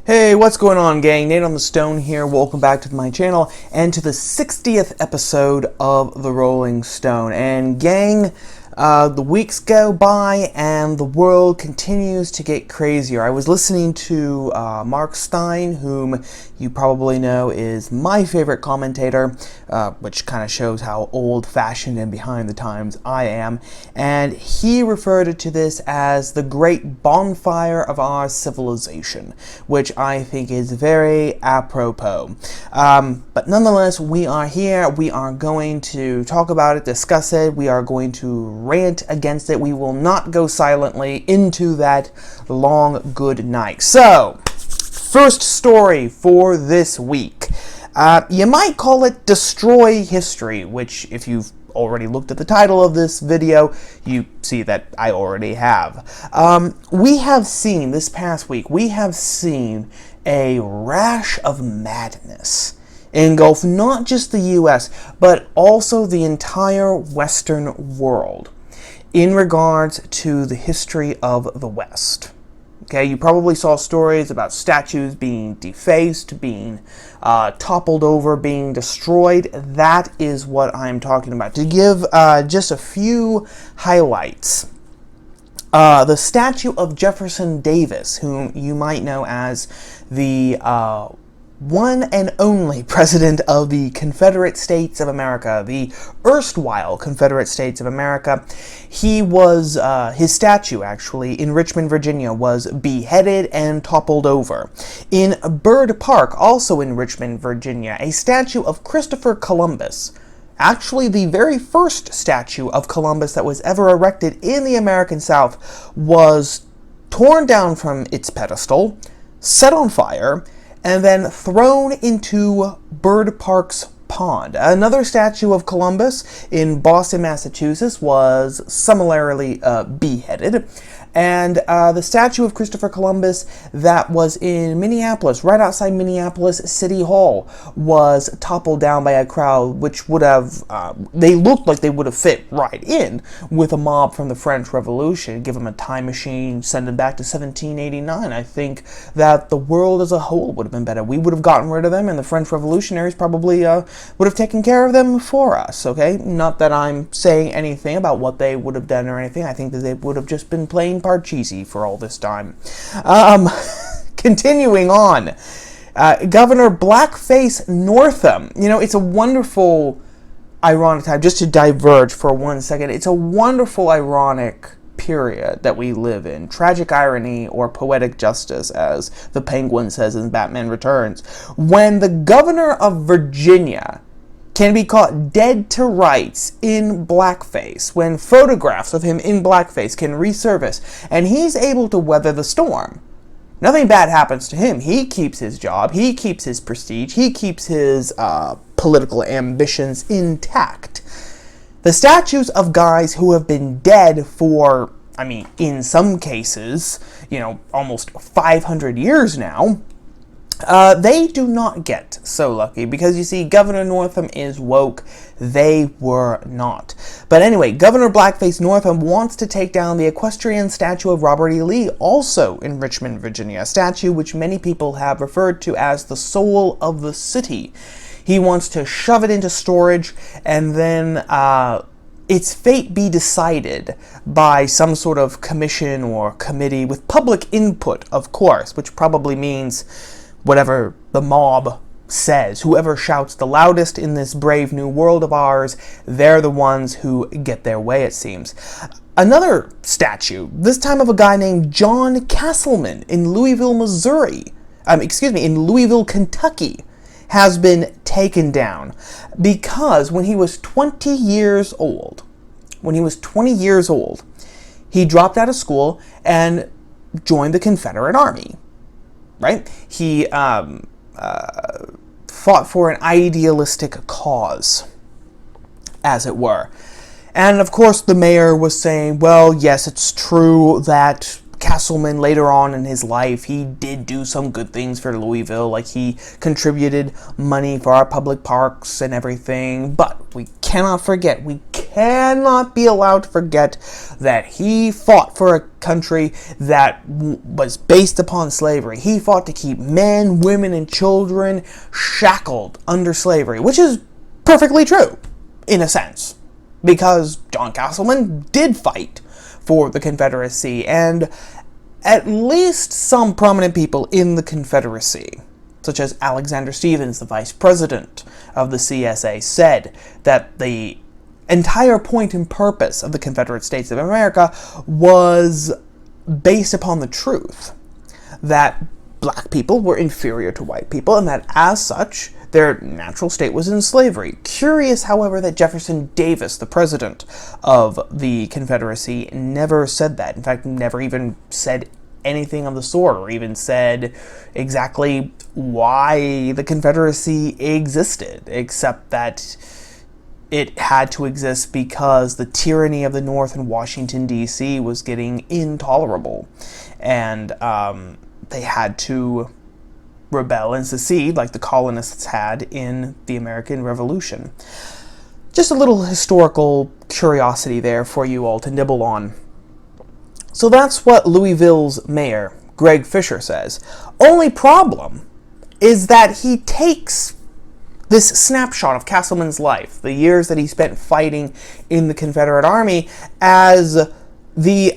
Hey, what's going on, gang? Nate on the Stone here. Welcome back to my channel and to the 60th episode of The Rolling Stone. And gang, the weeks go by and the world continues to get crazier. I was listening to Mark Stein, whom you probably know is my favorite commentator, which kind of shows how old-fashioned and behind the times I am. And he referred to this as the great bonfire of our civilization, which I think is very apropos. But nonetheless, we are here. We are going to talk about it, discuss it. We are going to rant against it. We will not go silently into that long good night. So, first story for this week. You might call it Destroy History, which if you've already looked at the title of this video, you see that I already have. We have seen, this past week, we have seen a rash of madness engulf not just the US, but also the entire Western world in regards to the history of the West. Okay, you probably saw stories about statues being defaced, being toppled over, being destroyed. That is what I'm talking about. To give just a few highlights, the statue of Jefferson Davis, whom you might know as the one and only president of the Confederate States of America, the erstwhile Confederate States of America. He was, his statue actually, in Richmond, Virginia, was beheaded and toppled over. In Byrd Park, also in Richmond, Virginia, a statue of Christopher Columbus, actually the very first statue of Columbus that was ever erected in the American South, was torn down from its pedestal, set on fire, and then thrown into Byrd Park's pond. Another statue of Columbus in Boston, Massachusetts was similarly beheaded. And the statue of Christopher Columbus that was in Minneapolis, right outside Minneapolis City Hall, was toppled down by a crowd which would have, they looked like they would have fit right in with a mob from the French Revolution. Give them a time machine, send them back to 1789. I think that the world as a whole would have been better. We would have gotten rid of them, and the French revolutionaries probably would have taken care of them for us, okay? Not that I'm saying anything about what they would have done or anything. I think that they would have just been plain Parcheesi for all this time. Continuing on, Governor Blackface Northam. You know, it's a wonderful, ironic time, just to diverge for 1 second, it's a wonderful, ironic period that we live in. Tragic irony or poetic justice, as the Penguin says in Batman Returns. When the governor of Virginia can be caught dead to rights in blackface, when photographs of him in blackface can resurface, and he's able to weather the storm. Nothing bad happens to him. He keeps his job, he keeps his prestige, he keeps his political ambitions intact. The statues of guys who have been dead for, I mean, in some cases, you know, almost 500 years now, they do not get so lucky, because you see, Governor Northam is woke. They were not. But anyway, Governor Blackface Northam wants to take down the equestrian statue of Robert E. Lee, also in Richmond, Virginia, a statue which many people have referred to as the soul of the city. He wants to shove it into storage and then its fate be decided by some sort of commission or committee with public input, of course, which probably means whatever the mob says. Whoever shouts the loudest in this brave new world of ours, they're the ones who get their way, it seems. Another statue, this time of a guy named John Castleman in Louisville, Missouri, in Louisville, Kentucky, has been taken down because when he was 20 years old, he dropped out of school and joined the Confederate Army. Right? He fought for an idealistic cause, as it were. And of course the mayor was saying, well, yes, it's true that Castleman later on in his life, he did do some good things for Louisville, like he contributed money for our public parks and everything, but we cannot forget, we cannot be allowed to forget that he fought for a country that was based upon slavery. He fought to keep men, women, and children shackled under slavery, which is perfectly true, in a sense, because John Castleman did fight for the Confederacy, and at least some prominent people in the Confederacy, such as Alexander Stephens, the vice president of the CSA, said that the entire point and purpose of the Confederate States of America was based upon the truth that black people were inferior to white people, and that as such, their natural state was in slavery. Curious, however, that Jefferson Davis, the president of the Confederacy, never said that. In fact, never even said anything of the sort, or even said exactly why the Confederacy existed, except that it had to exist because the tyranny of the North in Washington, D.C. was getting intolerable, and they had to rebel and secede like the colonists had in the American Revolution. Just a little historical curiosity there for you all to nibble on. So that's what Louisville's mayor, Greg Fisher, says. Only problem is that he takes this snapshot of Castleman's life, the years that he spent fighting in the Confederate Army, as the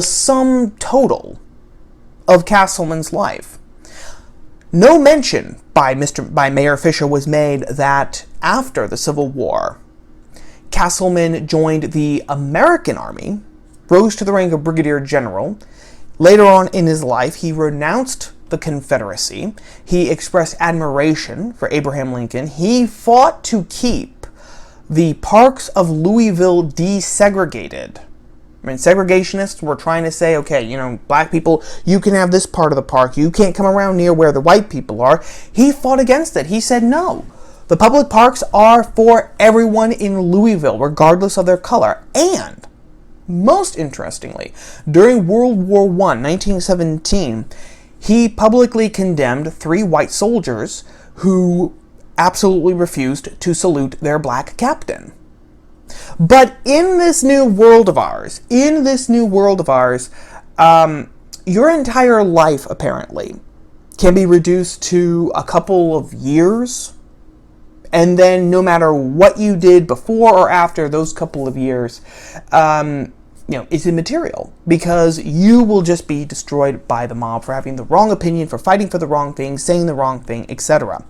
sum total of Castleman's life. No mention by Mayor Fisher was made that after the Civil War, Castleman joined the American Army, rose to the rank of brigadier general. Later on in his life, he renounced the Confederacy. He expressed admiration for Abraham Lincoln. He fought to keep the parks of Louisville desegregated. I mean, segregationists were trying to say, okay, you know, black people, you can have this part of the park. You can't come around near where the white people are. He fought against it. He said, no, the public parks are for everyone in Louisville, regardless of their color. And, most interestingly, during World War I, 1917, he publicly condemned 3 white soldiers who absolutely refused to salute their black captain. But in this new world of ours, your entire life, apparently, can be reduced to a couple of years, and then no matter what you did before or after those couple of years, it's immaterial, because you will just be destroyed by the mob for having the wrong opinion, for fighting for the wrong thing, saying the wrong thing, etc.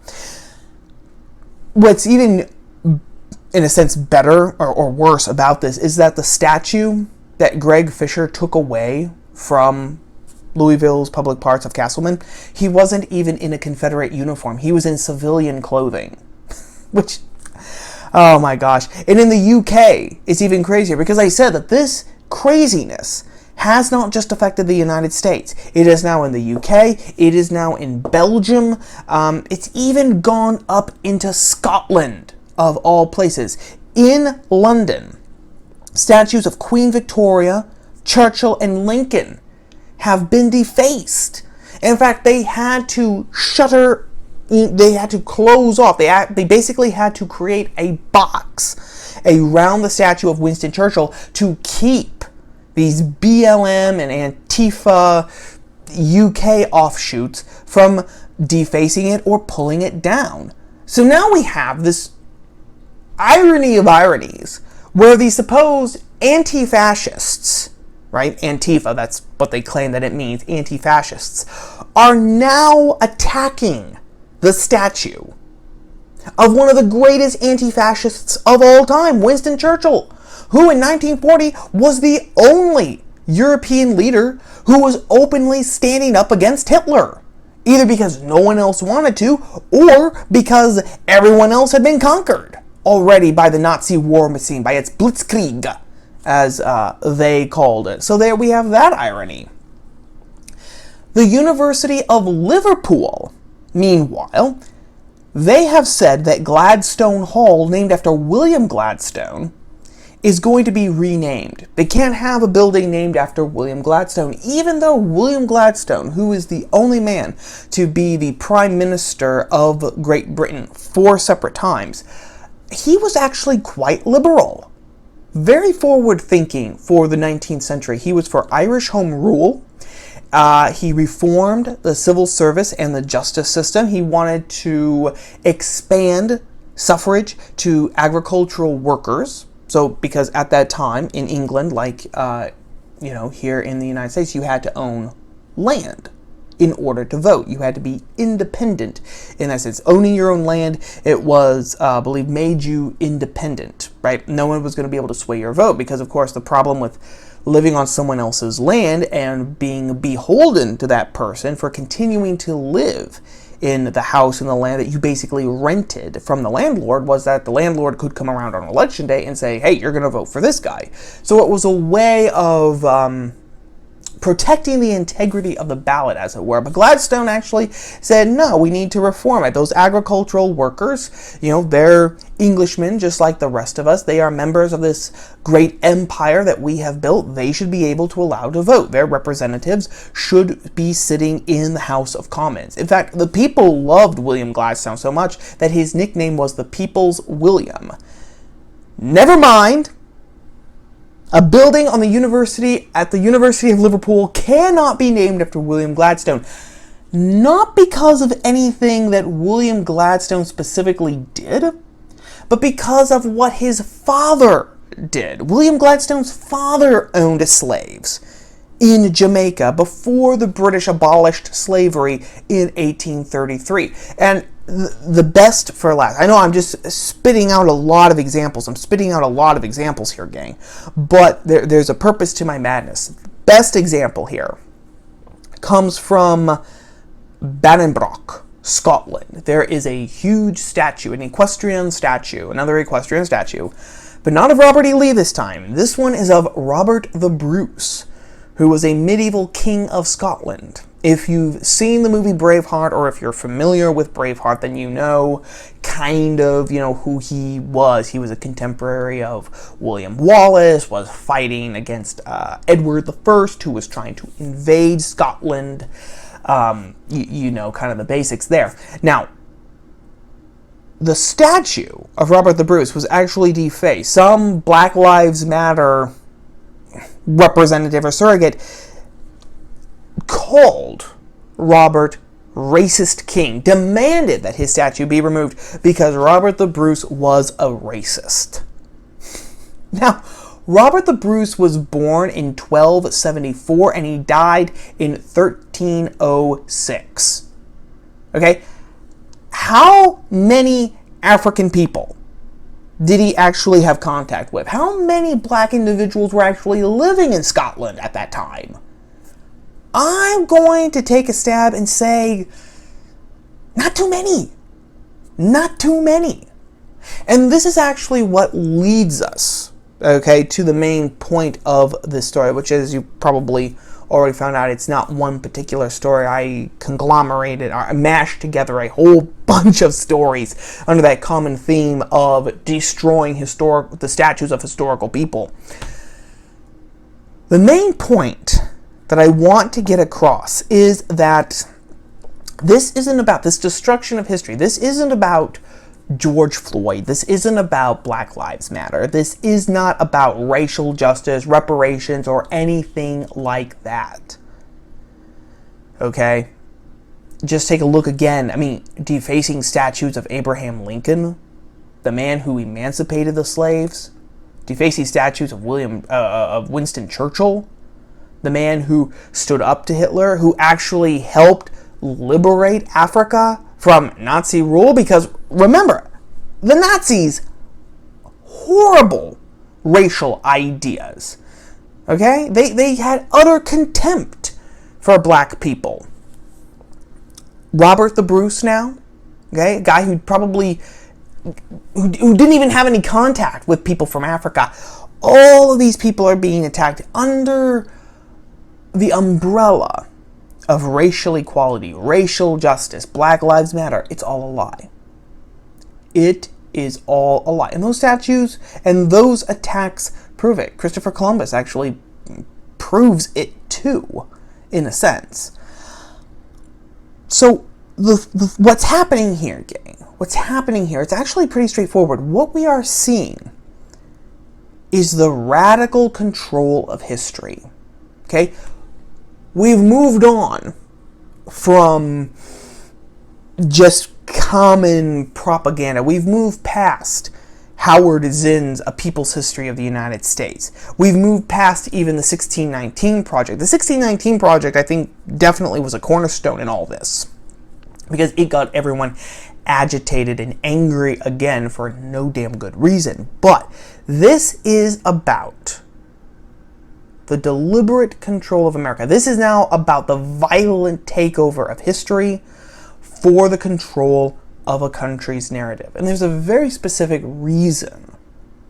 What's even, in a sense, better or worse about this is that the statue that Greg Fisher took away from Louisville's public parks of Castleman, he wasn't even in a Confederate uniform. He was in civilian clothing, which, oh my gosh. And in the UK, it's even crazier, because I said that this craziness has not just affected the United States. It is now in the UK. It is now in Belgium. It's even gone up into Scotland, of all places. In London, statues of Queen Victoria, Churchill, and Lincoln have been defaced. In fact, they had to close off. They basically had to create a box around the statue of Winston Churchill to keep these BLM and Antifa UK offshoots from defacing it or pulling it down. So now we have this irony of ironies, where the supposed anti-fascists, right, Antifa, that's what they claim that it means, anti-fascists, are now attacking the statue of one of the greatest anti-fascists of all time, Winston Churchill, who in 1940 was the only European leader who was openly standing up against Hitler, either because no one else wanted to, or because everyone else had been conquered already by the Nazi war machine, by its blitzkrieg, as they called it. So there we have that irony. The University of Liverpool, meanwhile, they have said that Gladstone Hall, named after William Gladstone, is going to be renamed. They can't have a building named after William Gladstone, even though William Gladstone, who is the only man to be the Prime Minister of Great Britain 4 separate times, he was actually quite liberal. Very forward-thinking for the 19th century. He was for Irish Home Rule. He reformed the civil service and the justice system. He wanted to expand suffrage to agricultural workers. So, because at that time in England, like, here in the United States, you had to own land in order to vote. You had to be independent in that sense. Owning your own land, it was, I believe, made you independent, right? No one was going to be able to sway your vote because, of course, the problem with living on someone else's land and being beholden to that person for continuing to live in the house and the land that you basically rented from the landlord was that the landlord could come around on election day and say, hey, you're going to vote for this guy. So it was a way of protecting the integrity of the ballot, as it were. But Gladstone actually said, no, we need to reform it. Those agricultural workers, they're Englishmen just like the rest of us. They are members of this great empire that we have built. They should be able to allow to vote. Their representatives should be sitting in the House of Commons. In fact, the people loved William Gladstone so much that his nickname was the People's William. Never mind, a building at the University of Liverpool cannot be named after William Gladstone. Not because of anything that William Gladstone specifically did, but because of what his father did. William Gladstone's father owned slaves in Jamaica before the British abolished slavery in 1833. And the best for last. I know I'm just spitting out a lot of examples. I'm spitting out a lot of examples here, gang. But there's a purpose to my madness. Best example here comes from Bannockburn, Scotland. There is a huge statue, another equestrian statue, but not of Robert E. Lee this time. This one is of Robert the Bruce, who was a medieval king of Scotland. If you've seen the movie Braveheart, or if you're familiar with Braveheart, then you know kind of, who he was. He was a contemporary of William Wallace, was fighting against Edward I, who was trying to invade Scotland. Kind of the basics there. Now, the statue of Robert the Bruce was actually defaced. Some Black Lives Matter representative or surrogate called Robert racist king, demanded that his statue be removed because Robert the Bruce was a racist. Now, Robert the Bruce was born in 1274 and he died in 1306. Okay? How many African people did he actually have contact with? How many black individuals were actually living in Scotland at that time? I'm going to take a stab and say, not too many. Not too many. And this is actually what leads us, to the main point of this story, which is, you probably already found out, it's not one particular story. I mashed together a whole bunch of stories under that common theme of destroying the statues of historical people. The main point that I want to get across is that this destruction of history. This isn't about George Floyd. This isn't about Black Lives Matter. This is not about racial justice, reparations, or anything like that. Okay? Just take a look again. Defacing statues of Abraham Lincoln, the man who emancipated the slaves. Defacing statues of Winston Churchill, the man who stood up to Hitler, who actually helped liberate Africa from Nazi rule. Because remember, the Nazis, horrible racial ideas. Okay? They had utter contempt for black people. Robert the Bruce now, okay, a guy who didn't even have any contact with people from Africa. All of these people are being attacked under the umbrella of racial equality, racial justice, Black Lives Matter. It's all a lie. It is all a lie. And those statues and those attacks prove it. Christopher Columbus actually proves it too, in a sense. So, what's happening here, gang? what's happening here, it's actually pretty straightforward. What we are seeing is the radical control of history. Okay? We've moved on from just common propaganda. We've moved past Howard Zinn's A People's History of the United States. We've moved past even the 1619 Project. The 1619 Project, I think, definitely was a cornerstone in all this, because it got everyone agitated and angry again for no damn good reason. But this is about the deliberate control of America. This is now about the violent takeover of history for the control of a country's narrative. And there's a very specific reason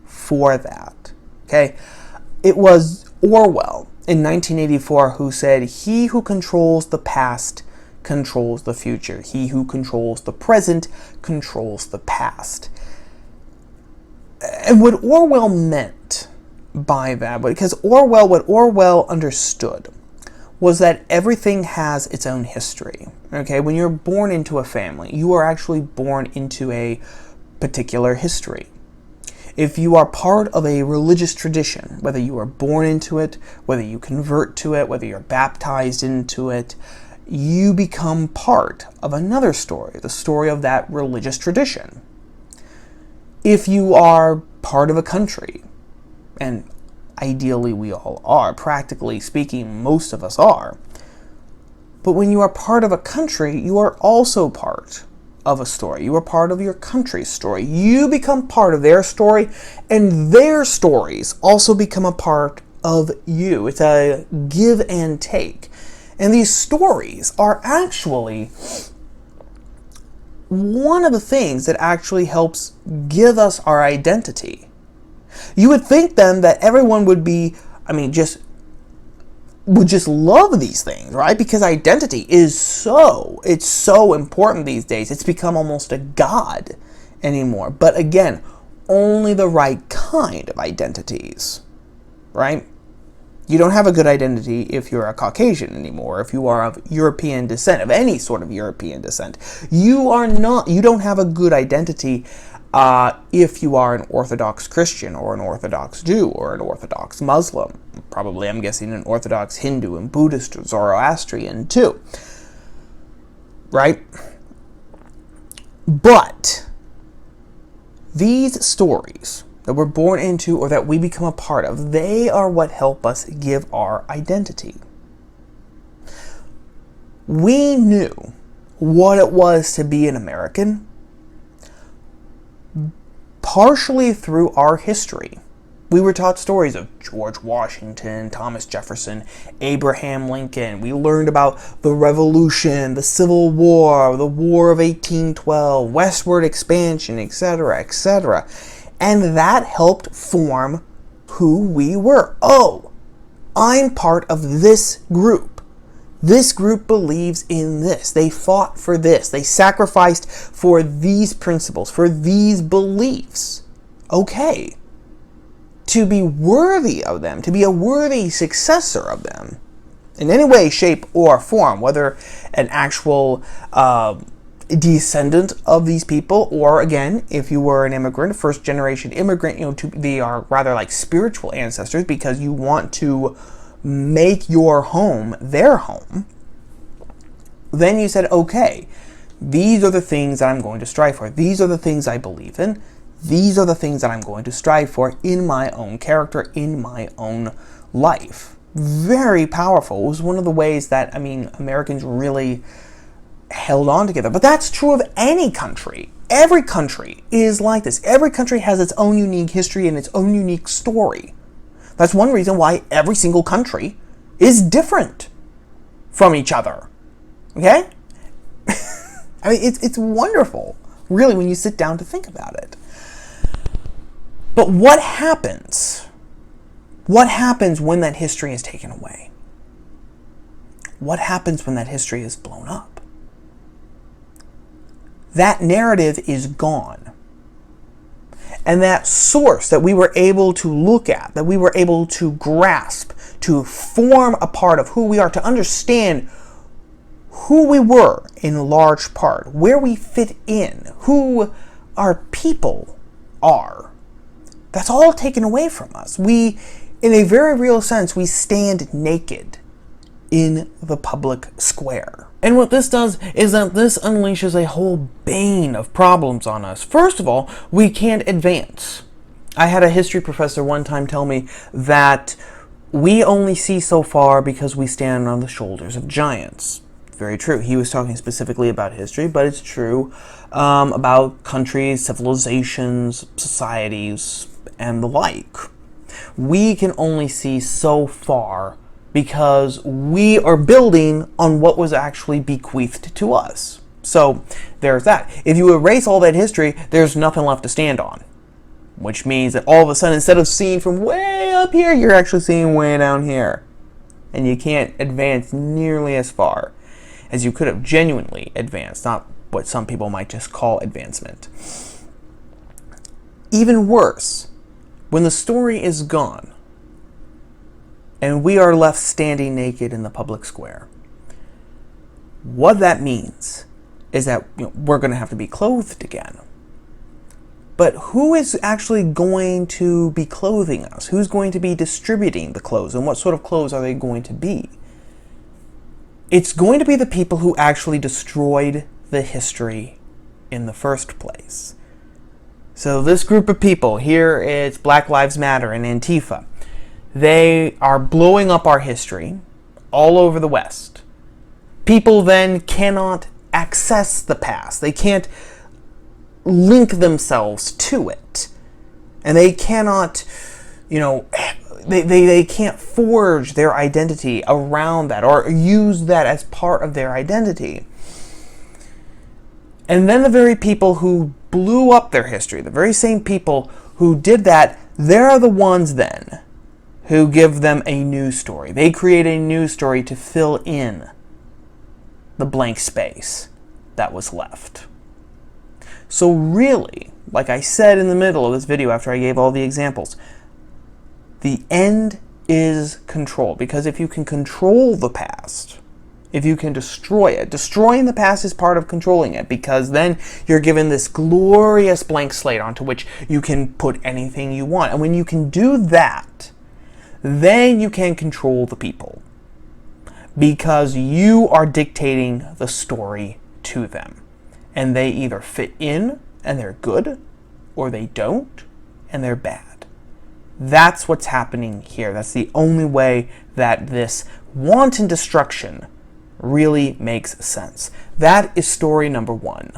for that. Okay? It was Orwell in 1984 who said, "He who controls the past controls the future. He who controls the present controls the past." And what Orwell meant by that, because what Orwell understood was that everything has its own history. Okay, when you're born into a family, you are actually born into a particular history. If you are part of a religious tradition, whether you are born into it, whether you convert to it, whether you're baptized into it, you become part of another story, the story of that religious tradition. If you are part of a country, and ideally we all are, practically speaking, most of us are, but when you are part of a country, you are also part of a story. You are part of your country's story. You become part of their story, and their stories also become a part of you. It's a give and take. And these stories are actually one of the things that actually helps give us our identity. You would think then that everyone would be, would just love these things, right? Because identity is it's so important these days. It's become almost a god anymore. But again, only the right kind of identities, right? You don't have a good identity if you're a Caucasian anymore, if you are of European descent, of any sort of European descent. You don't have a good identity if you are an Orthodox Christian or an Orthodox Jew or an Orthodox Muslim. Probably, I'm guessing, an Orthodox Hindu and Buddhist or Zoroastrian too. Right? But these stories that we're born into or that we become a part of, they are what help us give our identity. We knew what it was to be an American partially through our history. We were taught stories of George Washington, Thomas Jefferson, Abraham Lincoln. We learned about the Revolution, the Civil War, the War of 1812, westward expansion, etc., etc. And that helped form who we were. Oh, I'm part of this group. This group believes in this. They fought for this. They sacrificed for these principles, for these beliefs. Okay. To be worthy of them, to be a worthy successor of them, in any way, shape, or form, whether an actual descendant of these people, or again, if you were an immigrant, a first-generation immigrant, they are rather like spiritual ancestors because you want to make your home their home. Then you said, okay, these are the things that I'm going to strive for. These are the things I believe in. These are the things that I'm going to strive for in my own character, in my own life. Very powerful. It was one of the ways that, Americans really held on together. But that's true of any country. Every country is like this. Every country has its own unique history and its own unique story. That's one reason why every single country is different from each other. Okay? It's wonderful, really, when you sit down to think about it. But what happens? What happens when that history is taken away? What happens when that history is blown up? That narrative is gone. And that source that we were able to look at, that we were able to grasp, to form a part of who we are, to understand who we were in large part, where we fit in, who our people are. That's all taken away from us. We, in a very real sense, we stand naked in the public square. And what this does is that this unleashes a whole bane of problems on us. First of all, we can't advance. I had a history professor one time tell me that we only see so far because we stand on the shoulders of giants. Very true. He was talking specifically about history, but it's true about countries, civilizations, societies, and the like. We can only see so far because we are building on what was actually bequeathed to us. So there's that. If you erase all that history, there's nothing left to stand on. Which means that all of a sudden, instead of seeing from way up here, you're actually seeing way down here. And you can't advance nearly as far as you could have genuinely advanced, not what some people might just call advancement. Even worse, when the story is gone, and we are left standing naked in the public square, what that means is that we're going to have to be clothed again. But who is actually going to be clothing us? Who's going to be distributing the clothes? And what sort of clothes are they going to be? It's going to be the people who actually destroyed the history in the first place. So this group of people, here it's Black Lives Matter and Antifa. They are blowing up our history all over the West. People then cannot access the past. They can't link themselves to it. And they cannot, they can't forge their identity around that or use that as part of their identity. And then the very people who blew up their history, the very same people who did that, they're the ones then who give them a new story. They create a new story to fill in the blank space that was left. So really, like I said in the middle of this video after I gave all the examples, the end is control. Because if you can control the past, if you can destroy it, destroying the past is part of controlling it, because then you're given this glorious blank slate onto which you can put anything you want. And when you can do that, then you can control the people, because you are dictating the story to them. And they either fit in and they're good, or they don't and they're bad. That's what's happening here. That's the only way that this wanton destruction really makes sense. That is story number one.